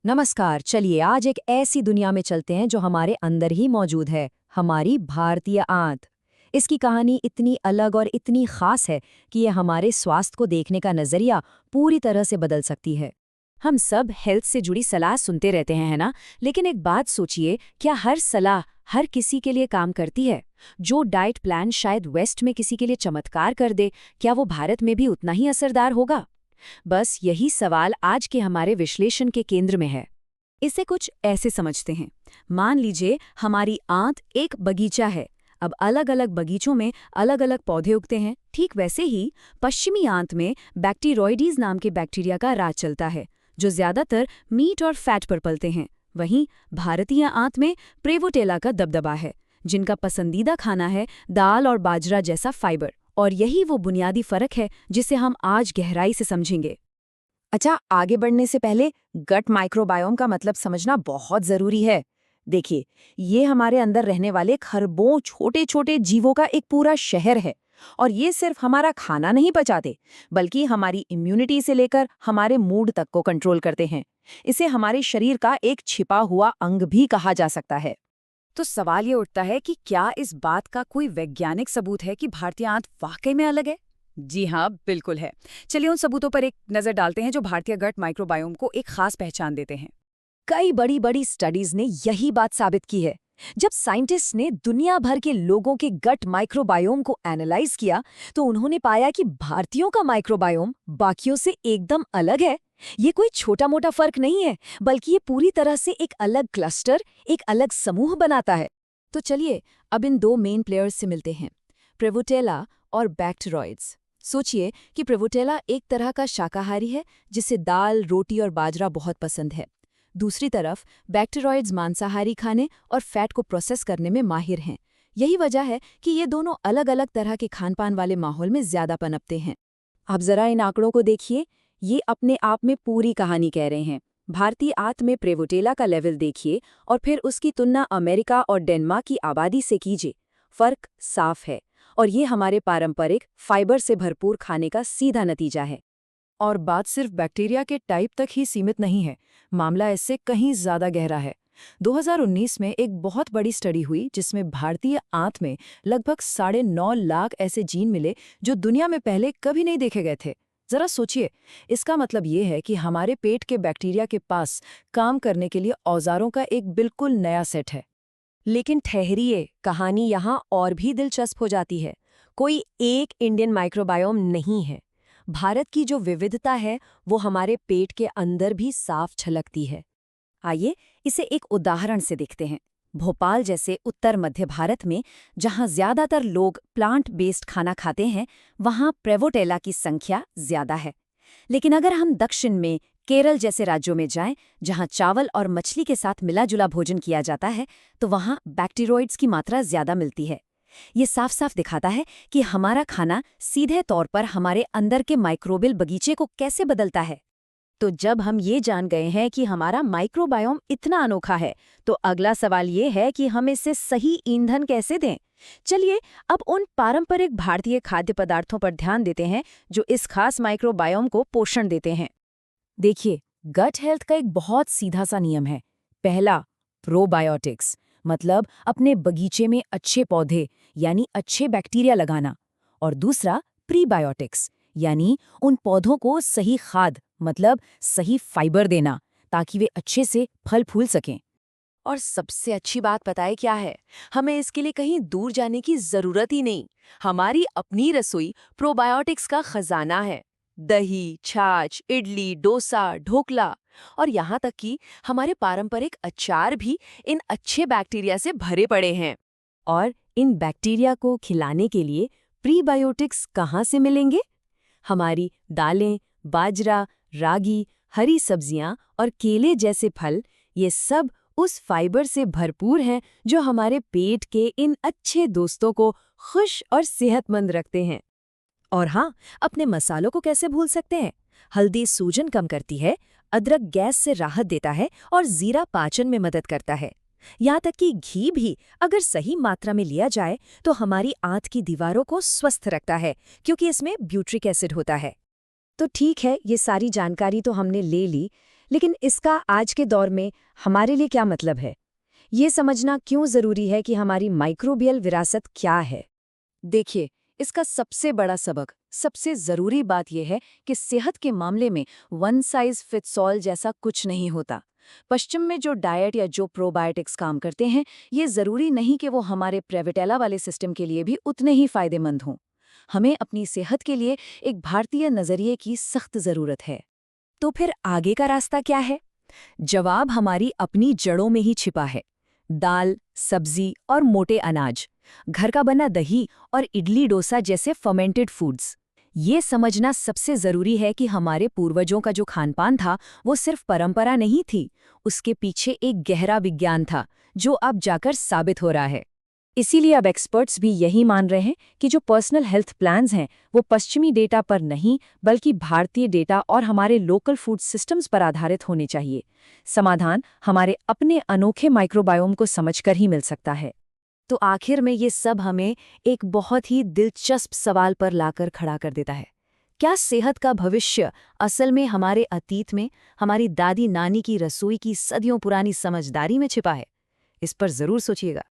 नमस्कार। चलिए आज एक ऐसी दुनिया में चलते हैं जो हमारे अंदर ही मौजूद है, हमारी भारतीय आंत। इसकी कहानी इतनी अलग और इतनी खास है कि ये हमारे स्वास्थ्य को देखने का नजरिया पूरी तरह से बदल सकती है। हम सब हेल्थ से जुड़ी सलाह सुनते रहते हैं, है ना? लेकिन एक बात सोचिए, क्या हर सलाह हर किसी के लिए काम करती है? जो डाइट प्लान शायद वेस्ट में किसी के लिए चमत्कार कर दे, क्या वो भारत में भी उतना ही असरदार होगा? बस यही सवाल आज के हमारे विश्लेषण के केंद्र में है। इसे कुछ ऐसे समझते हैं। मान लीजिए हमारी आंत एक बगीचा है। अब अलग अलग बगीचों में अलग अलग पौधे उगते हैं। ठीक वैसे ही पश्चिमी आंत में बैक्टीरोइडीज नाम के बैक्टीरिया का राज चलता है, जो ज्यादातर मीट और फैट पर पलते हैं। वहीं भारतीय आंत में प्रेवोटेला का दबदबा है, जिनका पसंदीदा खाना है दाल और बाजरा जैसा फाइबर। और यही वो बुनियादी फर्क है जिसे हम आज गहराई से समझेंगे। अच्छा, आगे बढ़ने से पहले गट माइक्रोबायोम का मतलब समझना बहुत जरूरी है। देखिए, ये हमारे अंदर रहने वाले खरबों छोटे छोटे जीवों का एक पूरा शहर है। और ये सिर्फ हमारा खाना नहीं पचाते, बल्कि हमारी इम्यूनिटी से लेकर हमारे मूड तक को कंट्रोल करते हैं। इसे हमारे शरीर का एक छिपा हुआ अंग भी कहा जा सकता है। तो सवाल ये उठता है कि क्या इस बात का कोई वैज्ञानिक सबूत है कि भारतीय आंत वाकई में अलग है? जी हाँ, बिल्कुल है। चलिए उन सबूतों पर एक नजर डालते हैं जो भारतीय गट माइक्रोबायोम को एक खास पहचान देते हैं। कई बड़ी बड़ी स्टडीज ने यही बात साबित की है। जब साइंटिस्ट ने दुनिया भर के लोगों के गट माइक्रोबायोम को एनालाइज किया, तो उन्होंने पाया कि भारतीयों का माइक्रोबायोम बाकियों से एकदम अलग है। ये कोई छोटा मोटा फर्क नहीं है, बल्कि ये पूरी तरह से एक अलग क्लस्टर, एक अलग समूह बनाता है। तो चलिए अब इन दो मेन प्लेयर्स से मिलते हैं, प्रेवोटेला और बैक्टीरोइड्स। सोचिए कि प्रेवोटेला एक तरह का शाकाहारी है जिसे दाल, रोटी और बाजरा बहुत पसंद है। दूसरी तरफ बैक्टीरोइड्स मांसाहारी खाने और फैट को प्रोसेस करने में माहिर हैं। यही वजह है कि ये दोनों अलग अलग तरह के खान पान वाले माहौल में ज्यादा पनपते हैं। आप जरा इन आंकड़ों को देखिए, ये अपने आप में पूरी कहानी कह रहे हैं। भारतीय आंत में प्रेवोटेला का लेवल देखिए और फिर उसकी तुलना अमेरिका और डेनमार्क की आबादी से कीजिए। फर्क साफ है, और ये हमारे पारंपरिक फाइबर से भरपूर खाने का सीधा नतीजा है। और बात सिर्फ बैक्टीरिया के टाइप तक ही सीमित नहीं है, मामला इससे कहीं ज्यादा गहरा है। 2019 में एक बहुत बड़ी स्टडी हुई जिसमें भारतीय आंत में लगभग 9.5 लाख ऐसे जीन मिले जो दुनिया में पहले कभी नहीं देखे गए थे। जरा सोचिए, इसका मतलब ये है कि हमारे पेट के बैक्टीरिया के पास काम करने के लिए औजारों का एक बिल्कुल नया सेट है। लेकिन ठहरिए, कहानी यहाँ और भी दिलचस्प हो जाती है। कोई एक इंडियन माइक्रोबायोम नहीं है। भारत की जो विविधता है वो हमारे पेट के अंदर भी साफ झलकती है। आइए इसे एक उदाहरण से देखते हैं। भोपाल जैसे उत्तर मध्य भारत में, जहाँ ज्यादातर लोग प्लांट बेस्ड खाना खाते हैं, वहाँ प्रेवोटेला की संख्या ज्यादा है। लेकिन अगर हम दक्षिण में केरल जैसे राज्यों में जाएं, जहां चावल और मछली के साथ मिला जुला भोजन किया जाता है, तो वहां बैक्टीरोइड्स की मात्रा ज्यादा मिलती है। ये साफ साफ दिखाता है कि हमारा खाना सीधे तौर पर हमारे अंदर के माइक्रोबियल बगीचे को कैसे बदलता है। तो जब हम ये जान गए हैं कि हमारा माइक्रोबायोम इतना अनोखा है, तो अगला सवाल ये है कि हम इससे सही ईंधन कैसे दें। चलिए अब उन पारंपरिक भारतीय खाद्य पदार्थों पर ध्यान देते हैं जो इस खास माइक्रोबायोम को पोषण देते हैं। देखिए, गट हेल्थ का एक बहुत सीधा सा नियम है। पहला, प्रोबायोटिक्स, मतलब अपने बगीचे में अच्छे पौधे यानी अच्छे बैक्टीरिया लगाना। और दूसरा, प्रीबायोटिक्स, यानी उन पौधों को सही खाद मतलब सही फाइबर देना, ताकि वे अच्छे से फल फूल सकें। और सबसे अच्छी बात पता है क्या है? हमें इसके लिए कहीं दूर जाने की जरूरत ही नहीं। हमारी अपनी रसोई प्रोबायोटिक्स का खजाना है। दही, छाछ, इडली, डोसा, ढोकला और यहाँ तक कि हमारे पारंपरिक अचार भी इन अच्छे बैक्टीरिया से भरे पड़े हैं। और इन बैक्टीरिया को खिलाने के लिए प्रीबायोटिक्स कहाँ से मिलेंगे? हमारी दालें, बाजरा, रागी, हरी सब्जियां और केले जैसे फल, ये सब उस फाइबर से भरपूर हैं जो हमारे पेट के इन अच्छे दोस्तों को खुश और सेहतमंद रखते हैं। और हाँ, अपने मसालों को कैसे भूल सकते हैं? हल्दी सूजन कम करती है, अदरक गैस से राहत देता है और जीरा पाचन में मदद करता है। यहाँ तक कि घी भी अगर सही मात्रा में लिया जाए तो हमारी आंत की दीवारों को स्वस्थ रखता है, क्योंकि इसमें ब्यूट्रिक एसिड होता है। तो ठीक है, ये सारी जानकारी तो हमने ले ली, लेकिन इसका आज के दौर में हमारे लिए क्या मतलब है? ये समझना क्यों ज़रूरी है कि हमारी माइक्रोबियल विरासत क्या है? देखिए, इसका सबसे बड़ा सबक, सबसे ज़रूरी बात यह है कि सेहत के मामले में वन साइज फिट्स ऑल जैसा कुछ नहीं होता। पश्चिम में जो डाइट या जो प्रोबायोटिक्स काम करते हैं, ये ज़रूरी नहीं कि वो हमारे प्रेविटेला वाले सिस्टम के लिए भी उतने ही फायदेमंद हों। हमें अपनी सेहत के लिए एक भारतीय नज़रिए की सख्त ज़रूरत है। तो फिर आगे का रास्ता क्या है? जवाब हमारी अपनी जड़ों में ही छिपा है। दाल, सब्जी और मोटे अनाज, घर का बना दही और इडली डोसा जैसे फर्मेंटेड फूड्स। ये समझना सबसे जरूरी है कि हमारे पूर्वजों का जो खानपान था वो सिर्फ परंपरा नहीं थी, उसके पीछे एक गहरा विज्ञान था जो अब जाकर साबित हो रहा है। इसीलिए अब एक्सपर्ट्स भी यही मान रहे हैं कि जो पर्सनल हेल्थ प्लान्स हैं वो पश्चिमी डेटा पर नहीं बल्कि भारतीय डेटा और हमारे लोकल फूड सिस्टम्स पर आधारित होने चाहिए। समाधान हमारे अपने अनोखे माइक्रोबायोम को समझकर ही मिल सकता है। तो आखिर में ये सब हमें एक बहुत ही दिलचस्प सवाल पर लाकर खड़ा कर देता है। क्या सेहत का भविष्य असल में हमारे अतीत में हमारी दादी नानी की रसोई की सदियों पुरानी समझदारी में छिपा है? इस पर जरूर सोचिएगा।